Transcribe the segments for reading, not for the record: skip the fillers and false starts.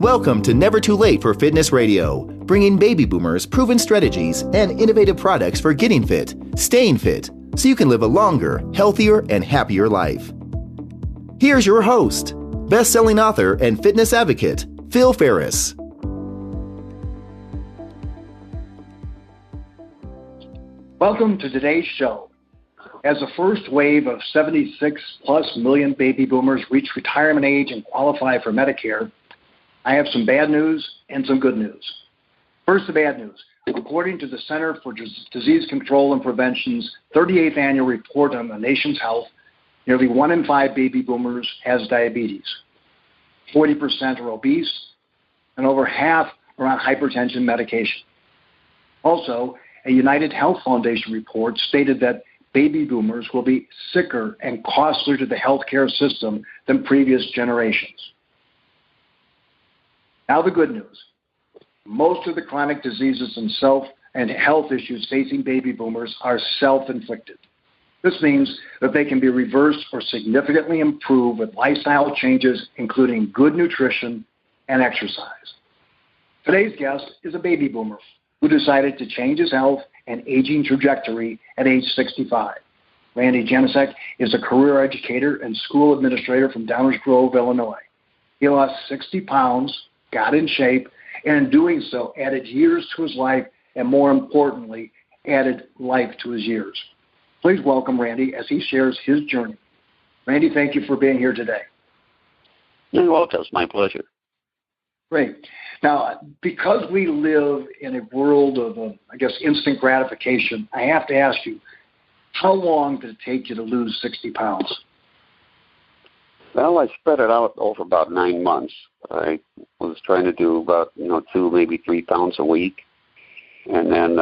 Welcome to Never Too Late for Fitness Radio, bringing baby boomers proven strategies and innovative products for getting fit, staying fit, so you can live a longer, healthier, and happier life. Here's your host, best-selling author and fitness advocate, Phil Ferris. Welcome to today's show. As the first wave of 76+ million baby boomers reach retirement age and qualify for Medicare, I have some bad news and some good news. First, the bad news. According to the Center for Disease Control and Prevention's 38th annual report on the nation's health, nearly 1 in 5 baby boomers has diabetes. 40% are obese, and over half are on hypertension medication. Also, a United Health Foundation report stated that baby boomers will be sicker and costlier to the healthcare system than previous generations. Now the good news. Most of the chronic diseases and health issues facing baby boomers are self-inflicted. This means that they can be reversed or significantly improved with lifestyle changes, including good nutrition and exercise. Today's guest is a baby boomer who decided to change his health and aging trajectory at age 65. Randy Janousek is a career educator and school administrator from Downers Grove, Illinois. He lost 60 pounds, got in shape, and in doing so added years to his life and, more importantly, added life to his years. Please welcome Randy as he shares his journey. Randy, thank you for being here today. You're welcome. It's my pleasure. Great. Now, because we live in a world of, instant gratification, I have to ask you, how long did it take you to lose 60 pounds? Well, I spread it out over about 9 months. I was trying to do about 2, maybe 3 pounds a week, and then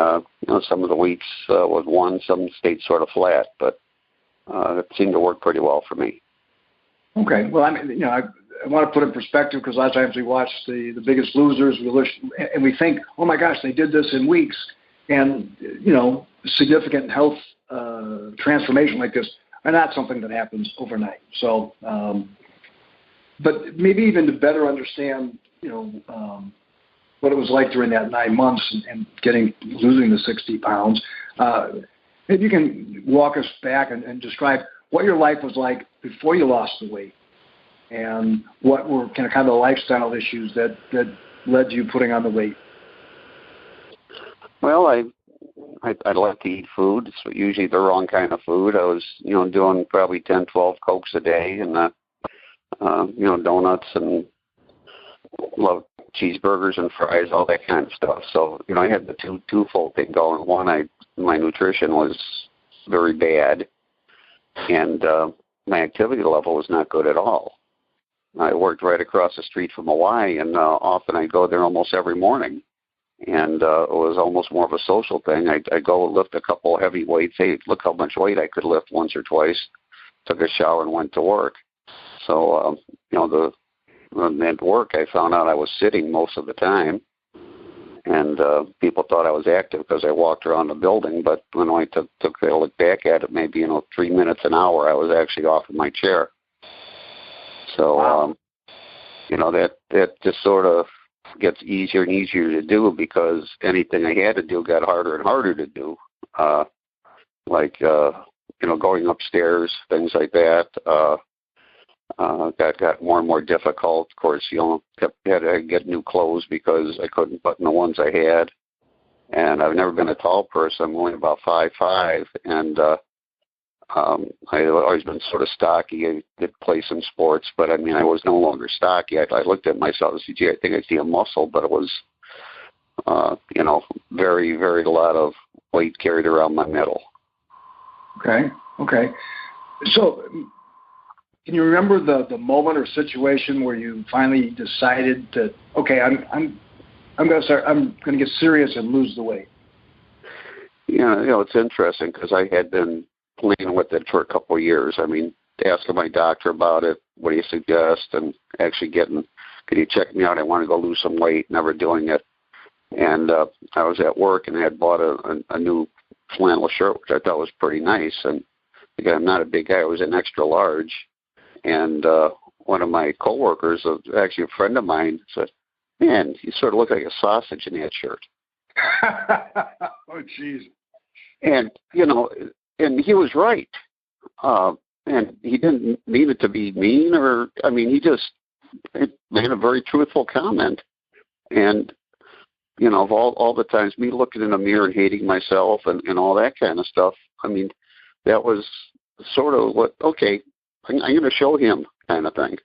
some of the weeks was 1, some stayed sort of flat, but it seemed to work pretty well for me. Okay. Well, I want to put in perspective because a lot of times we watch the Biggest Losers, and we think, oh my gosh, they did this in weeks, and significant health transformation like this are not something that happens overnight. So, but maybe even to better understand, what it was like during that 9 months and losing the 60 pounds, maybe you can walk us back and describe what your life was like before you lost the weight, and what were kind of the lifestyle issues that led to you putting on the weight. Well, I like to eat food. It's usually the wrong kind of food. I was, doing probably 10, 12 Cokes a day, and donuts, and love cheeseburgers and fries, all that kind of stuff. So, I had the twofold thing going. One, my nutrition was very bad, and my activity level was not good at all. I worked right across the street from Hawaii, and often I'd go there almost every morning. And it was almost more of a social thing. I'd go lift a couple of heavy weights. Hey, look how much weight I could lift once or twice. Took a shower and went to work. So, at work, I found out I was sitting most of the time. And people thought I was active because I walked around the building. But when I took a look back at it, maybe, 3 minutes an hour, I was actually off of my chair. So, wow. That just sort of gets easier and easier to do because anything I had to do got harder and harder to do, going upstairs, things like that. That got more and more difficult. Of course, had to get new clothes because I couldn't button the ones I had. And I've never been a tall person. I'm only about 5'5", and I've always been sort of stocky. I did play some sports, but I was no longer stocky. I looked at myself and said, gee, I think I see a muscle, but it was, very, very lot of weight carried around my middle. Okay. So, can you remember the moment or situation where you finally decided that, okay, I'm going to get serious and lose the weight? It's interesting because I had been playing with it for a couple of years. Asking my doctor about it, what do you suggest, and actually could you check me out? I want to go lose some weight, never doing it. And I was at work and I had bought a new flannel shirt, which I thought was pretty nice. And again, I'm not a big guy. I was an extra large. And one of my coworkers, actually a friend of mine, said, man, you sort of look like a sausage in that shirt. Oh, jeez. And, and he was right. And he didn't mean it to be mean he just made a very truthful comment. And, of all the times, me looking in the mirror and hating myself and all that kind of stuff, that was sort of what, okay, I'm going to show him kind of thing.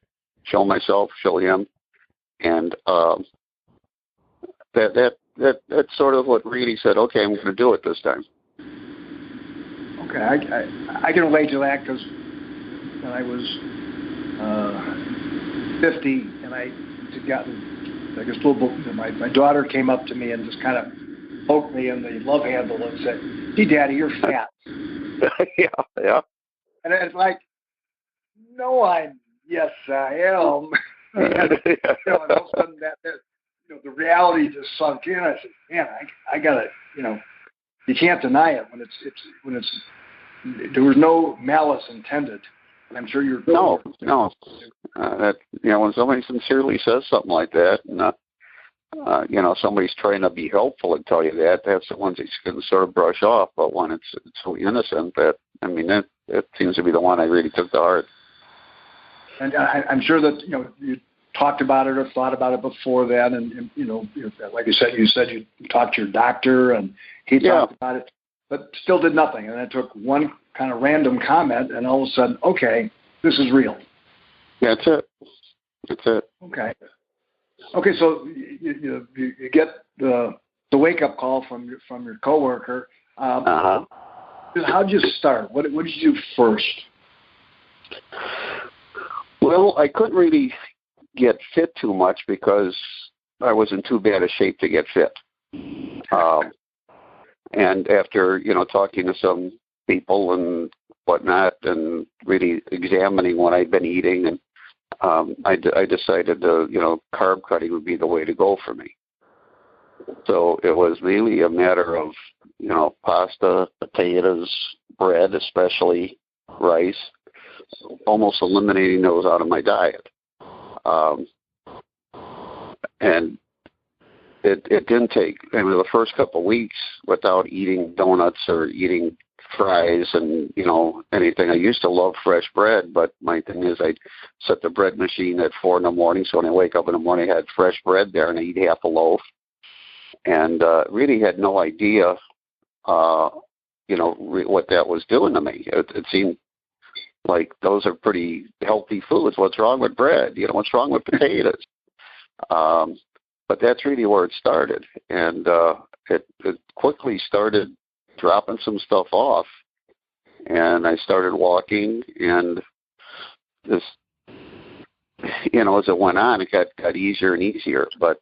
Show myself, show him. And that's sort of what really said, okay, I'm going to do it this time. Okay, I can relate to that because when I was 50 and I had gotten, I guess, my daughter came up to me and just kind of poked me in the love handle and said, "Gee, Daddy, you're fat." Yeah. And it's like, no, yes, I am. And all of a sudden that the reality just sunk in. I said, man, I gotta, you can't deny it when it's there was no malice intended. And I'm sure you're no. When somebody sincerely says something like that, and somebody's trying to be helpful and tell you that's the ones that you can sort of brush off. But when it's so innocent, that seems to be the one I really took to heart. And I'm sure that you talked about it or thought about it before then, and like you said you talked to your doctor and he talked about it, but still did nothing. And it took one kind of random comment, and all of a sudden, okay, this is real. That's it. Okay. So you get the wake up call from your coworker. How'd you start? What did you do first? Well, I couldn't really get fit too much because I was in too bad a shape to get fit. And after, talking to some people and whatnot and really examining what I'd been eating, and I decided to, carb cutting would be the way to go for me. So it was really a matter of, pasta, potatoes, bread, especially rice, almost eliminating those out of my diet. And it didn't take, the first couple of weeks without eating donuts or eating fries and, anything. I used to love fresh bread, but my thing is I'd set the bread machine at 4 a.m. So when I wake up in the morning, I had fresh bread there and I eat half a loaf. And really had no idea, what that was doing to me. It seemed like those are pretty healthy foods. What's wrong with bread? What's wrong with potatoes? But that's really where it started. And it quickly started dropping some stuff off. And I started walking, and this, as it went on, it got easier and easier. But,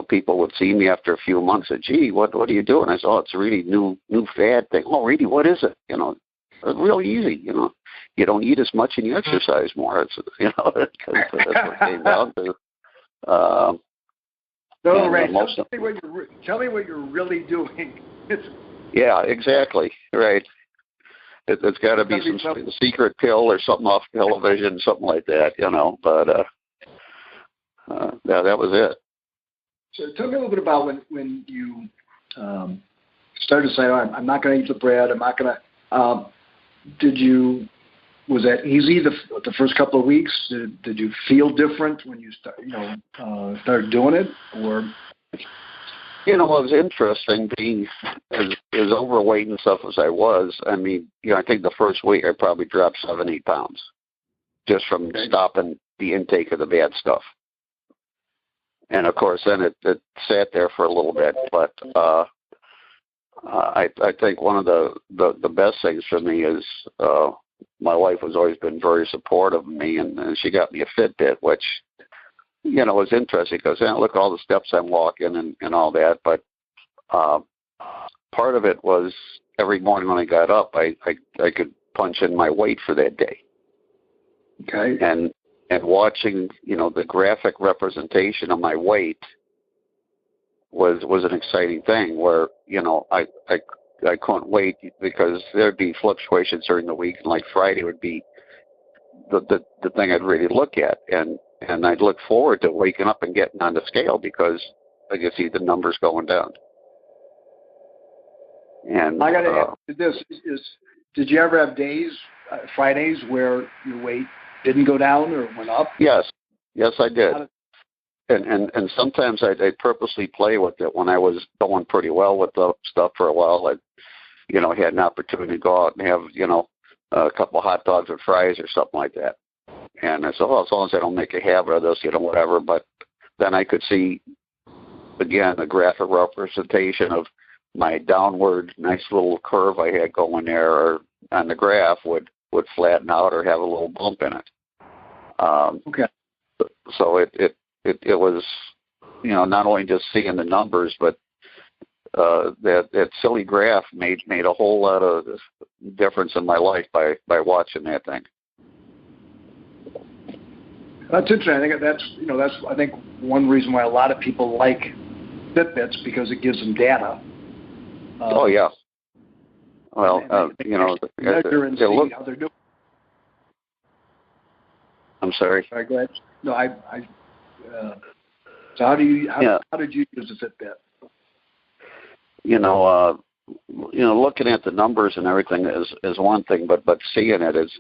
people would see me after a few months and, gee, what are you doing? I said, oh, it's a really new fad thing. Oh, really? What is it? It's real easy. You don't eat as much and you exercise more. It's, that's what it came down to. No, Ray, tell me what you're really doing. Yeah, exactly. Right. It's got to be some secret pill or something off television, something like that, But that was it. So tell me a little bit about when you started to say, oh, I'm not going to eat the bread. I'm not going to. Was that easy the first couple of weeks? Did you feel different when you started doing it, or? It was interesting being as overweight and stuff as I was. I think the first week I probably dropped 7-8 pounds just from stopping the intake of the bad stuff. And of course, then it sat there for a little bit. But I think one of the best things for me is my wife has always been very supportive of me, and she got me a Fitbit, which was interesting because look at all the steps I'm walking and all that. But part of it was every morning when I got up, I could punch in my weight for that day. Okay. And watching, the graphic representation of my weight was an exciting thing where, I couldn't wait because there'd be fluctuations during the week, and like Friday would be the thing I'd really look at. And And I'd look forward to waking up and getting on the scale because I could see the numbers going down. And I got to ask you this: did you ever have days, Fridays, where your weight didn't go down or went up? Yes, I did. And sometimes I'd purposely play with it when I was going pretty well with the stuff for a while. I had an opportunity to go out and have, a couple of hot dogs with fries or something like that. And I said, well, as long as I don't make a habit of this, whatever. But then I could see, again, a graphic representation of my downward nice little curve I had going there, or on the graph would flatten out or have a little bump in it. Okay. So it was, not only just seeing the numbers, but that silly graph made a whole lot of difference in my life by watching that thing. That's interesting. I think that's I think one reason why a lot of people like Fitbits, because it gives them data. Oh yeah. Well, measure and see how they're doing. I'm sorry. All right, go ahead. No, so how did you use the Fitbit? Looking at the numbers and everything is one thing, but seeing it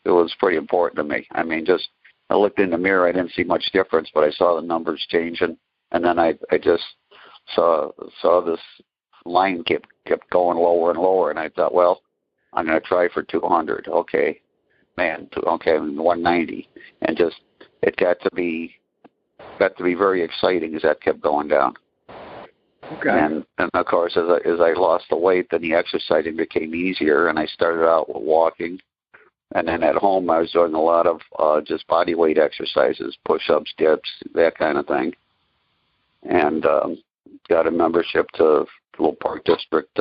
was pretty important to me. I mean, just I looked in the mirror, I didn't see much difference, but I saw the numbers changing, and then I just saw this line kept going lower and lower, and I thought, well, I'm going to try for 200. Okay, 190, and just it got to be very exciting as that kept going down. Okay. And of course, as I lost the weight, then the exercising became easier, and I started out with walking. And then at home, I was doing a lot of just body weight exercises, push-ups, dips, that kind of thing. And got a membership to a little park district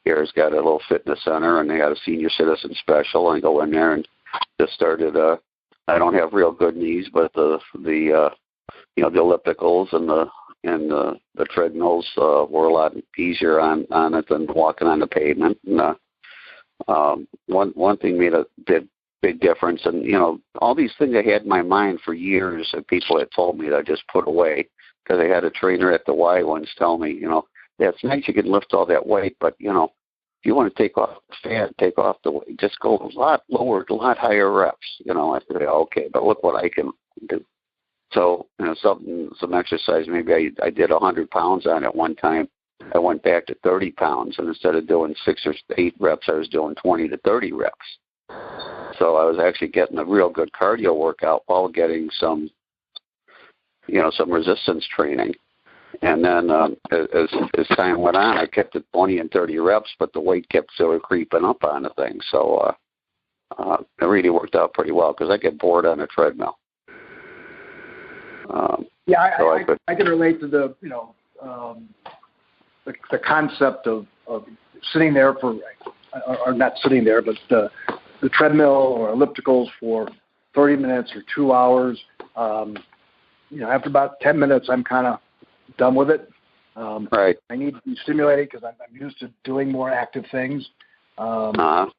here. Has got a little fitness center, and they got a senior citizen special. And I go in there and just started. I don't have real good knees, but the ellipticals and the treadmills were a lot easier on it than walking on the pavement. And, one thing made a big difference, and all these things I had in my mind for years, and people had told me that I just put away, because I had a trainer at the Y once tell me, that's nice you can lift all that weight, but if you want to take off the fat, take off the weight, just go a lot lower, a lot higher reps. I said, okay, but look what I can do. So some exercise, maybe I did 100 pounds on it one time. I went back to 30 pounds, and instead of doing 6 or 8 reps, I was doing 20 to 30 reps. So I was actually getting a real good cardio workout while getting some resistance training. And then as time went on, I kept it 20 and 30 reps, but the weight kept sort of creeping up on the thing. So it really worked out pretty well, because I get bored on a treadmill. I can relate to the concept of sitting there or not sitting there, but the treadmill or ellipticals for 30 minutes or 2 hours. After about 10 minutes, I'm kind of done with it. Right. I need to be stimulated because I'm used to doing more active things. Now,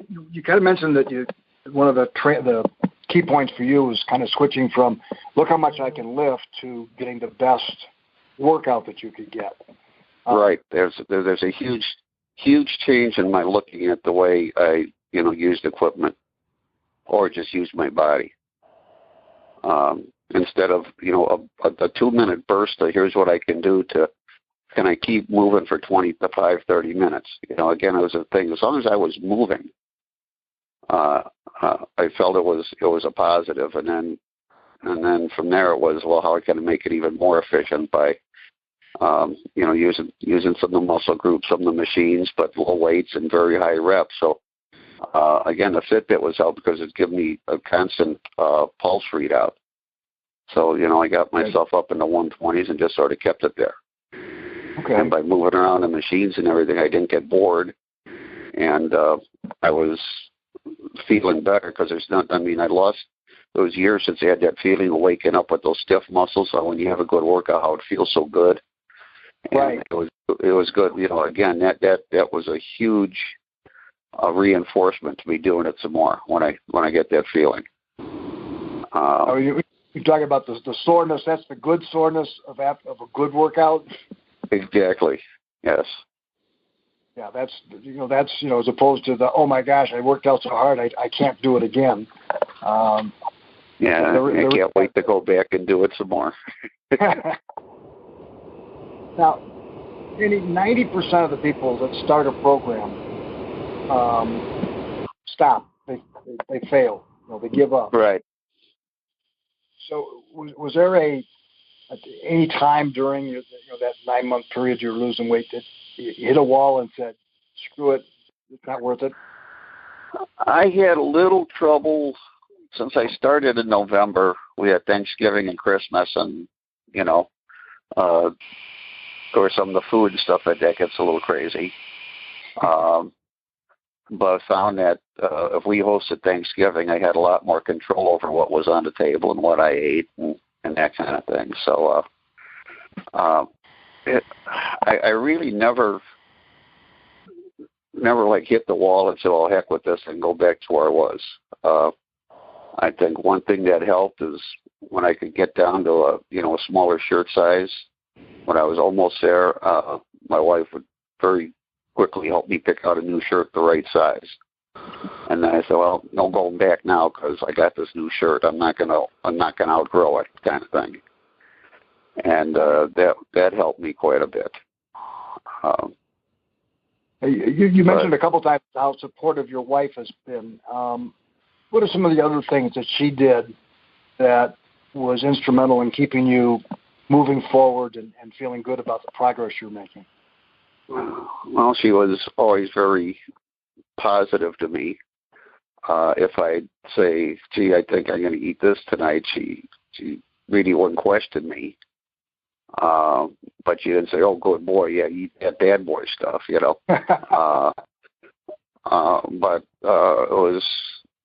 you kind of mentioned that one of the key points for you was kind of switching from look how much I can lift to getting the best workout that you could get. Right. There's a huge change in my looking at the way I used equipment or just used my body. Instead of a 2-minute burst of here's what I can do to can I keep moving for 25, 30 minutes. Again, it was a thing. As long as I was moving, I felt it was a positive, and then from there it was, well, how can I make it even more efficient by using some of the muscle groups, some of the machines, but low weights and very high reps. So again, the Fitbit was out because it gave me a constant pulse readout. So I got myself up in the 120s and just sort of kept it there. Okay. And by moving around the machines and everything, I didn't get bored, and I was feeling better because I lost those years since I had that feeling of waking up with those stiff muscles. So when you have a good workout, how it feels so good. And right. It was good. Again, that was a huge reinforcement to be doing it some more when I get that feeling. You're talking about the soreness. That's the good soreness of a good workout. Exactly. Yes. Yeah, that's as opposed to the, oh my gosh, I worked out so hard, I can't do it again. I can't wait to go back and do it some more. Now, 90% of the people that start a program stop. They fail. They give up. Right. So was there any time during that 9-month period you're losing weight that you hit a wall and said, screw it, it's not worth it? I had a little trouble since I started in November. We had Thanksgiving and Christmas, and of course, some of the food and stuff like that gets a little crazy. But I found that if we hosted Thanksgiving, I had a lot more control over what was on the table and what I ate and that kind of thing. So I really never like hit the wall and said, "Oh, heck with this," and go back to where I was. I think one thing that helped is when I could get down to a smaller shirt size. When I was almost there, my wife would very quickly help me pick out a new shirt the right size. And then I said, well, no going back now because I got this new shirt. I'm not gonna outgrow it, kind of thing. And that helped me quite a bit. You mentioned a couple times how supportive your wife has been. What are some of the other things that she did that was instrumental in keeping you moving forward and feeling good about the progress you're making? Well, she was always very positive to me. If I say, gee, I think I'm going to eat this tonight, she really wouldn't question me. But she didn't say, oh, good boy, yeah, eat that bad boy stuff, But it was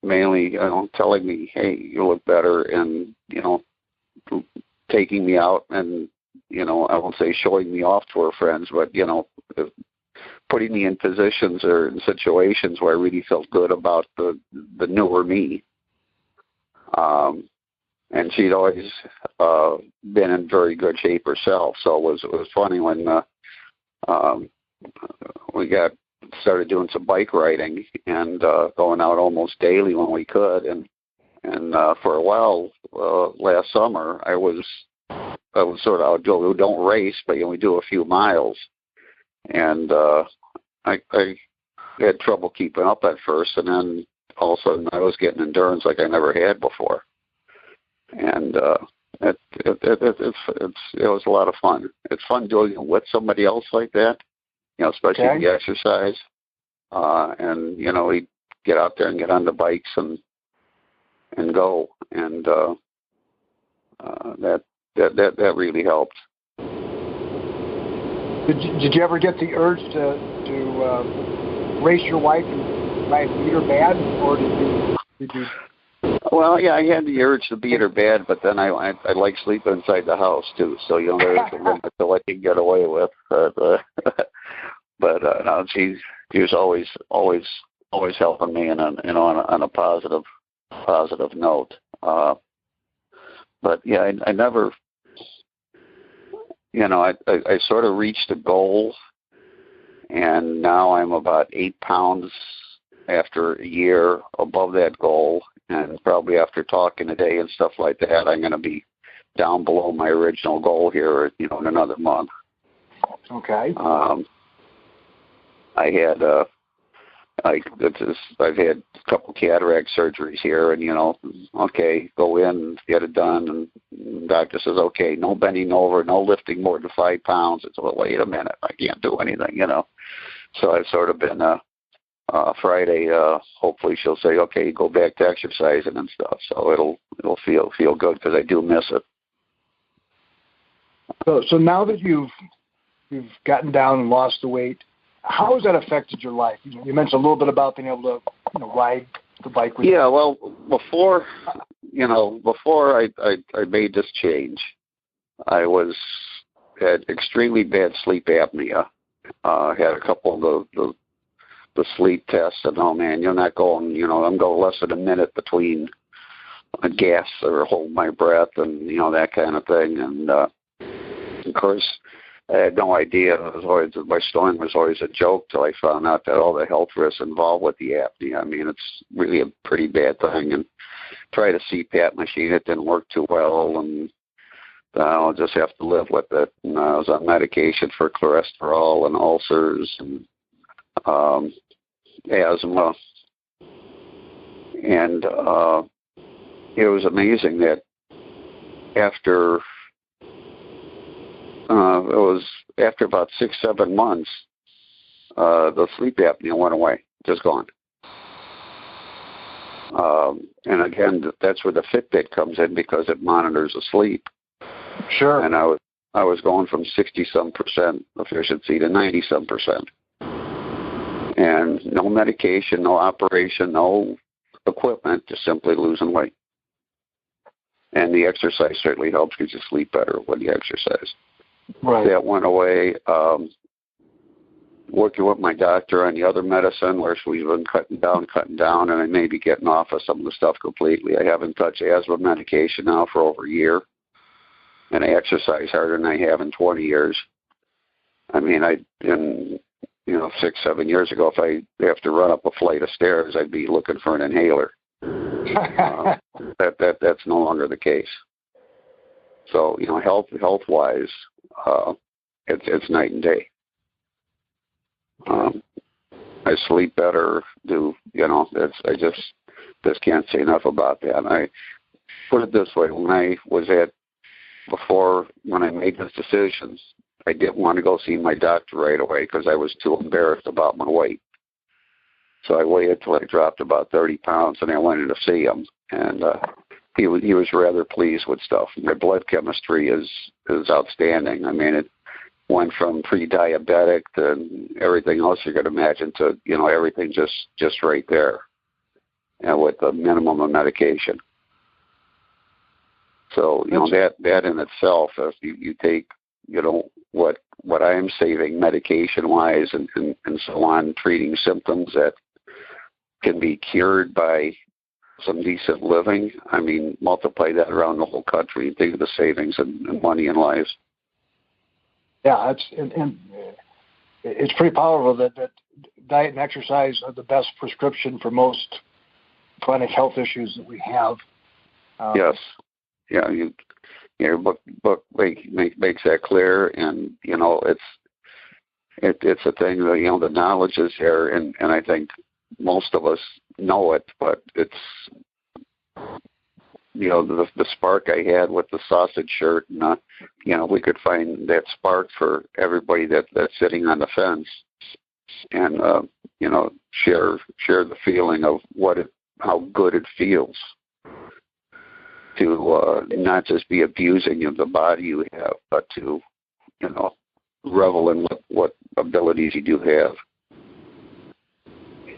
mainly, telling me, hey, you look better, and, taking me out and, I won't say showing me off to her friends, but, putting me in positions or in situations where I really felt good about the newer me. And she'd always been in very good shape herself. So it was funny when we started doing some bike riding and going out almost daily when we could. And for a while last summer, I was sort of outdoor. We don't race, but we do a few miles. And I had trouble keeping up at first, and then all of a sudden I was getting endurance like I never had before. And it was a lot of fun. It's fun doing it with somebody else like that, especially the exercise. And we get out there and get on the bikes and go, and that really helped. Did you ever get the urge to race your wife and try and beat her bad, or did you? Well, yeah, I had the urge to beat her bad, but then I like sleeping inside the house too. So there's a limit to what you can get away with. But no, she was always helping me, and on a positive note. But yeah, I never. I sort of reached a goal, and now I'm about 8 pounds after a year above that goal, and probably after talking today and stuff like that, I'm going to be down below my original goal here, in another month. Okay. I've had a couple cataract surgeries here, and okay, go in, get it done, and the doctor says, okay, no bending over, no lifting more than 5 pounds. It's, well, wait a minute, I can't do anything, So I've sort of been Friday. Hopefully, she'll say, okay, go back to exercising and stuff. So it'll feel good because I do miss it. So now that you've gotten down and lost the weight, how has that affected your life? You mentioned a little bit about being able to, ride the bike with you. Yeah, well, before I made this change, I had extremely bad sleep apnea. Had a couple of the sleep tests, and oh man, you're not going. I'm going less than a minute between gas or hold my breath and, that kind of thing. And, of course, I had no idea. My snoring was always a joke till I found out that all the health risks involved with the apnea. I mean, it's really a pretty bad thing. And tried a CPAP machine. It didn't work too well. And I'll just have to live with it. And I was on medication for cholesterol and ulcers and asthma. And it was amazing that after about 6-7 months, the sleep apnea went away, just gone. And again, that's where the Fitbit comes in because it monitors the sleep. Sure. And I was going from 60-some% efficiency to 90-some%. And no medication, no operation, no equipment, just simply losing weight. And the exercise certainly helps because you sleep better when you exercise. Right. That went away. Working with my doctor on the other medicine, where we've been cutting down, and I may be getting off of some of the stuff completely. I haven't touched asthma medication now for over a year, and I exercise harder than I have in 20 years. I mean, 6-7 years ago, if I have to run up a flight of stairs, I'd be looking for an inhaler. That's no longer the case. So, health wise, it's night and day. I sleep better. I just can't say enough about that. And I put it this way: when I made this decision, I didn't want to go see my doctor right away because I was too embarrassed about my weight. So I waited till I dropped about 30 pounds, and I went in to see him. And he was rather pleased with stuff. My blood chemistry is outstanding. I mean, it went from pre-diabetic to everything else you could imagine to, everything just right there, and with a minimum of medication. So, that in itself, if you take, what I am saving medication-wise and so on, treating symptoms that can be cured by some decent living, I mean, multiply that around the whole country and think of the savings and money and lives. Yeah, it's pretty powerful that diet and exercise are the best prescription for most chronic health issues that we have. Yes. Yeah, your book makes that clear, and it's a thing that the knowledge is there, and I think most of us know it, but it's the spark I had with the sausage shirt, and we could find that spark for everybody that's sitting on the fence, and share the feeling of how good it feels to not just be abusing of the body you have, but to revel in what abilities you do have.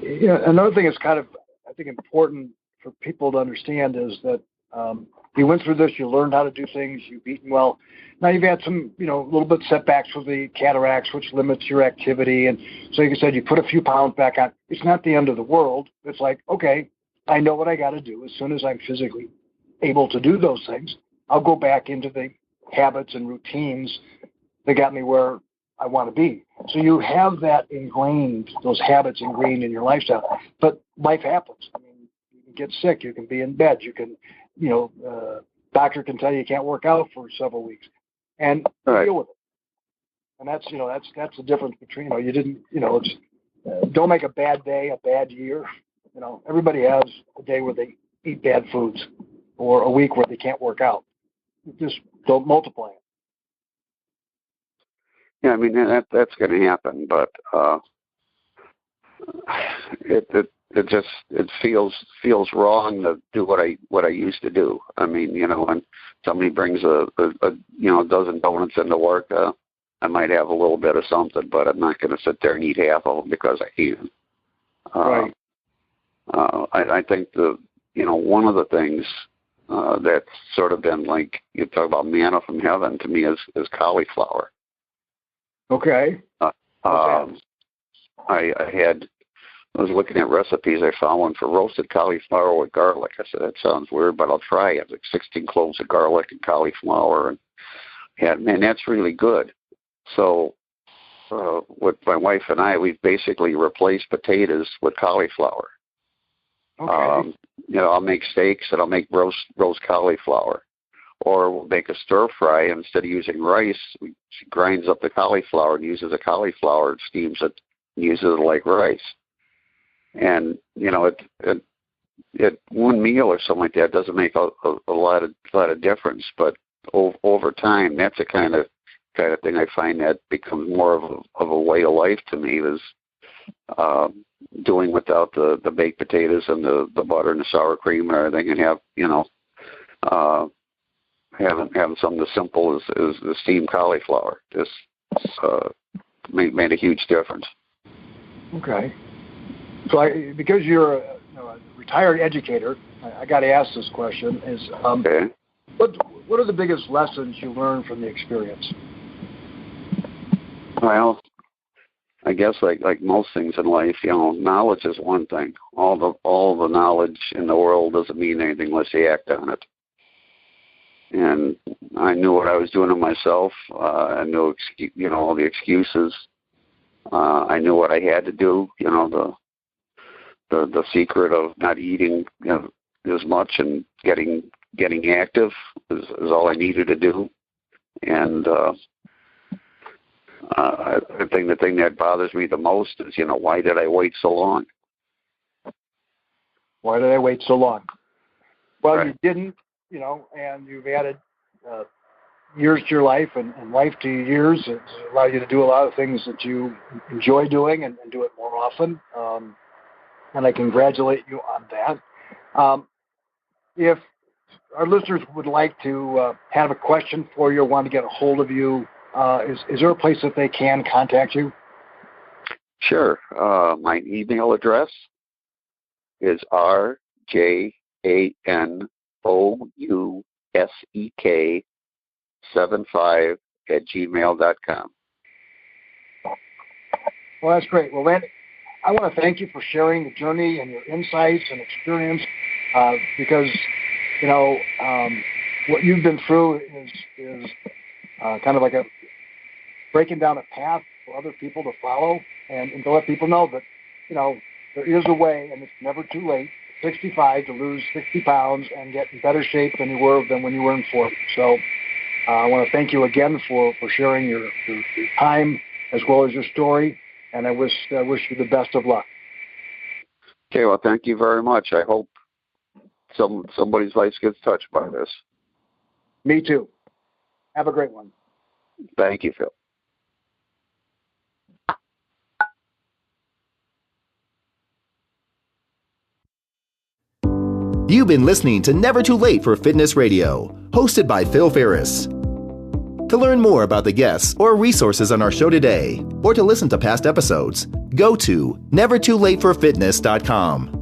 Yeah, another thing that's kind of, I think, important for people to understand is that you went through this, you learned how to do things, you've eaten well. Now you've had some, little bit setbacks with the cataracts, which limits your activity. And so like you said, you put a few pounds back on. It's not the end of the world. It's like, okay, I know what I got to do. As soon as I'm physically able to do those things, I'll go back into the habits and routines that got me where I want to be. So you have that ingrained, those habits ingrained in your lifestyle. But life happens. I mean, you can get sick. You can be in bed. You can, doctor can tell you can't work out for several weeks, and right. Deal with it. And that's the difference between, you didn't, don't make a bad day a bad year. Everybody has a day where they eat bad foods or a week where they can't work out. Just don't multiply it. Yeah, I mean, that's going to happen, but it feels wrong to do what I used to do. I mean, when somebody brings a dozen donuts into work, I might have a little bit of something, but I'm not going to sit there and eat half of them because I can. Right. I think one of the things that's sort of been like, you talk about manna from heaven, to me is cauliflower. Okay. I had I was looking at recipes. I found one for roasted cauliflower with garlic. I said, that sounds weird, but I'll try it. Like 16 cloves of garlic and cauliflower. And yeah, man, that's really good. So with my wife and I, we've basically replaced potatoes with cauliflower. Okay. I'll make steaks and I'll make roast cauliflower. Or we'll make a stir fry, and instead of using rice, she grinds up the cauliflower and uses the cauliflower, steams it, and uses it like rice. And it one meal or something like that doesn't make a lot of difference, but over time, that's the kind of thing I find that becomes more of a way of life to me, is doing without the baked potatoes and the butter and the sour cream and everything, and have having something as simple as the steamed cauliflower. Just made a huge difference. Okay. So because you're a retired educator, I got to ask this question: okay. What are the biggest lessons you learned from the experience? Well, I guess like most things in life, knowledge is one thing. All the knowledge in the world doesn't mean anything unless you act on it. And I knew what I was doing to myself. I knew all the excuses. I knew what I had to do. The secret of not eating as much and getting active is all I needed to do. And I think the thing that bothers me the most is, why did I wait so long? Why did I wait so long? Well, right. You didn't, and you've added years to your life and life to your years. It's allowed you to do a lot of things that you enjoy doing and do it more often. And I congratulate you on that. If our listeners would like to have a question for you or want to get a hold of you, is there a place that they can contact you? Sure. My email address is rjanousek75@gmail.com. Well, that's great. Well, Randy, I want to thank you for sharing the journey and your insights and experience, because what you've been through is kind of like a breaking down a path for other people to follow, and to let people know that there is a way, and it's never too late. 65 to lose 60 pounds and get in better shape than when you were in 40. So I want to thank you again for sharing your time as well as your story, and I wish you the best of luck. Okay, well, thank you very much. I hope somebody's life gets touched by this. Me too. Have a great one. Thank you, Phil. You've been listening to Never Too Late for Fitness Radio, hosted by Phil Ferris. To learn more about the guests or resources on our show today, or to listen to past episodes, go to nevertoolateforfitness.com.